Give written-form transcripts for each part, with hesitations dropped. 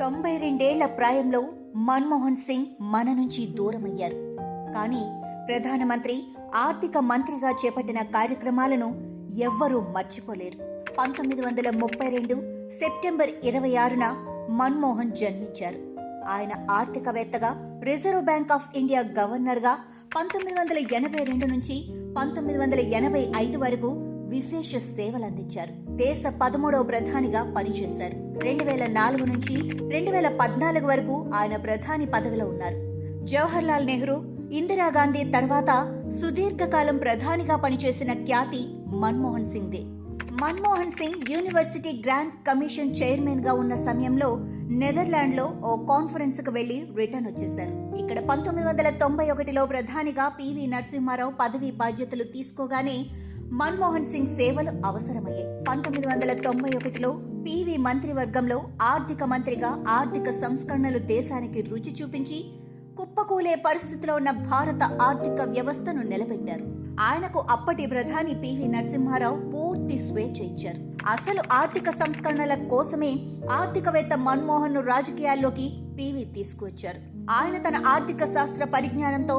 92 ప్రాయంలో మన్మోహన్ సింగ్ మన నుంచి దూరమయ్యారు. కానీ ప్రధానమంత్రి, ఆర్థిక మంత్రిగా చేపట్టిన కార్యక్రమాలను ఎవ్వరూ మర్చిపోలేరు. 1932 సెప్టెంబర్ 26న మన్మోహన్ జన్మించారు. ఆయన ఆర్థికవేత్తగా, రిజర్వ్ బ్యాంక్ ఆఫ్ ఇండియా గవర్నర్గా 1982 నుంచి 1985 వరకు విశేష సేవలందించారు. దేశ 13వ ప్రధానిగా పనిచేశారు. 2004 నుంచి 2014 వరకు ఆయన ప్రధాని పదవిలో ఉన్నారు. జవహర్లాల్ నెహ్రూ, ఇందిరాగాంధీ తర్వాత సుదీర్ఘకాలం ప్రధానిగా పనిచేసిన ఖ్యాతి మన్మోహన్ సింగ్దే. Manmohan Singh university grant commission chairman గా ఉన్న సమయంలో నెదర్లాండ్ లో ఓ కాన్ఫరెన్స్ కు వెళ్లి రిటర్న్ వచ్చేశారు. ఇక్కడ 1991లో ప్రధానిగా పివి నరసింహారావు పదవి బాధ్యతలు తీసుకోగానే మన్మోహన్ సింగ్ సేవలు అవసరమయ్యాయి. 1991లో పివి మంత్రివర్గంలో ఆర్థిక మంత్రిగా ఆర్థిక సంస్కరణలు దేశానికి రుచి చూపించి కుప్పకూలే పరిస్థితిలో ఉన్న భారత ఆర్థిక వ్యవస్థను నిలబెట్టారు. ఆయనకు అప్పటి ప్రధాని పివి నరసింహారావు పూర్తి స్వేచ్ఛ ఇచ్చారు. అసలు ఆర్థిక సంస్కరణల కోసమే ఆర్థికవేత్త మన్మోహన్ ను రాజకీయాల్లోకి పివి తీసుకువచ్చారు. ఆయన తన ఆర్థిక శాస్త్ర పరిజ్ఞానంతో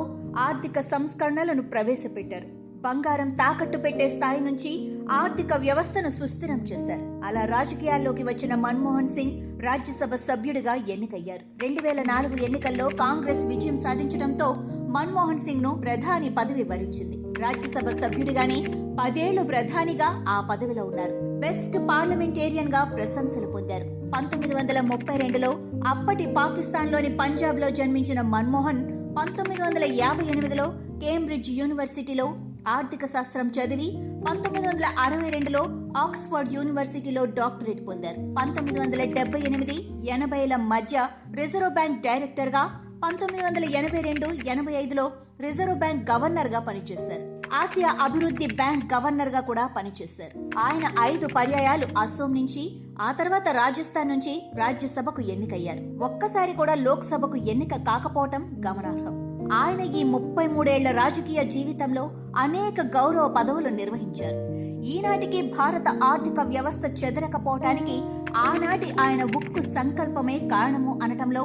ఆర్థిక సంస్కరణలను ప్రవేశపెట్టారు. బంగారం తాకట్టు పెట్టే స్థాయి నుంచి ఆర్థిక వ్యవస్థను సుస్థిరం చేశారు. అలా రాజకీయాల్లోకి వచ్చిన మన్మోహన్ సింగ్ రాజ్యసభ సభ్యుడిగా ఎన్నికయ్యారు. 2004 ఎన్నికల్లో కాంగ్రెస్ విజయం సాధించడంతో మన్మోహన్ సింగ్ ను ప్రధాని పదవి వరించింది. రాజ్యసభ సభ్యుడిగానే 10 ఏళ్లు ప్రధానిగా ఆ పదవిలో ఉన్నారు. బెస్ట్ పార్లమెంటేరియన్ గా ప్రశంసలు పొందారు. 1932లో అప్పటి పాకిస్తాన్ లోని పంజాబ్ లో జన్మించిన మన్మోహన్ 1958లో కేంబ్రిడ్జ్ యూనివర్సిటీలో ఆర్థిక శాస్త్రం చదివి 1962లో ఆక్స్ఫర్డ్ యూనివర్సిటీలో డాక్టరేట్ పొందారు. 1978-80ల మధ్య రిజర్వ్ బ్యాంక్ డైరెక్టర్ గా, 1982-85లో రిజర్వ్ బ్యాంక్ గవర్నర్ గా పనిచేశారు. ఆసియా అభివృద్ధి బ్యాంక్ గవర్నర్ గా కూడా పనిచేశారు. ఆయన 5 పర్యాయాలు అసోం నుంచి, ఆ తర్వాత రాజస్థాన్ నుంచి రాజ్యసభకు ఎన్నికయ్యారు. ఒక్కసారి కూడా లోక్సభకు ఎన్నిక కాకపోవటం గమనార్హం. ఆయన ఈ 33 ఏళ్ల రాజకీయ జీవితంలో అనేక గౌరవ పదవులు నిర్వహించారు. ఈనాటికి భారత ఆర్థిక వ్యవస్థ చెదరకపోవటానికి ఆనాటి ఆయన ఉక్కు సంకల్పమే కారణము అనటంలో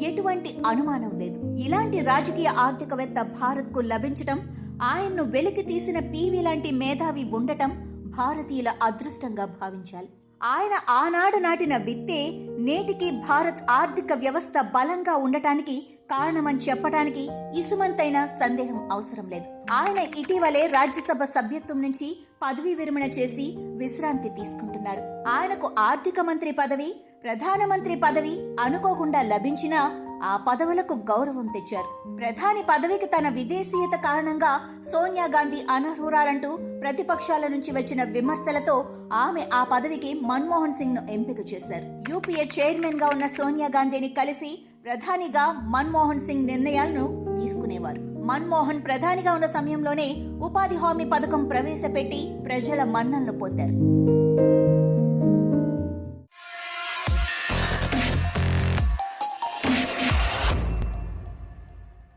ఎటువంటి అనుమానం లేదు. ఇలాంటి రాజకీయ ఆర్థికవేత్త భారత్ కు లభించటం, ఆయన్ను వెలికి తీసిన పివి లాంటి మేధావి ఉండటం భారతీయుల అదృష్టంగా భావించాలి. ఆయన ఆనాడు నాటిన విత్తే నేటికి భారత్ ఆర్థిక వ్యవస్థ బలంగా ఉండటానికి కారణమని చెప్పటానికి ఇసుమంతైన సందేహం అవసరం లేదు. ఆయన ఇటీవలే రాజ్యసభ సభ్యత్వం నుంచి పదవీ విరమణ చేసి విశ్రాంతి తీసుకుంటున్నారు. ఆయనకు ఆర్థిక మంత్రి పదవి, ప్రధానమంత్రి పదవి అనుకోకుండా లభించినా ఆ పదవులకు గౌరవం తెచ్చారు. ప్రధాని పదవికి తన విదేశీయత కారణంగా సోనియా గాంధీ అనర్హురాలంటూ ప్రతిపక్షాల నుంచి వచ్చిన విమర్శలతో ఆమె ఆ పదవికి మన్మోహన్ సింగ్ ను ఎంపిక చేశారు. యూపీఏ చైర్మన్ గా ఉన్న సోనియా గాంధీని కలిసి ప్రధానిగా మన్మోహన్ సింగ్ నిర్ణయాలను తీసుకునేవారు. మన్మోహన్ ప్రధానిగా ఉన్న సమయంలోనే ఉపాధి హామీ పథకం ప్రవేశపెట్టి ప్రజల మన్ననలు పొందారు.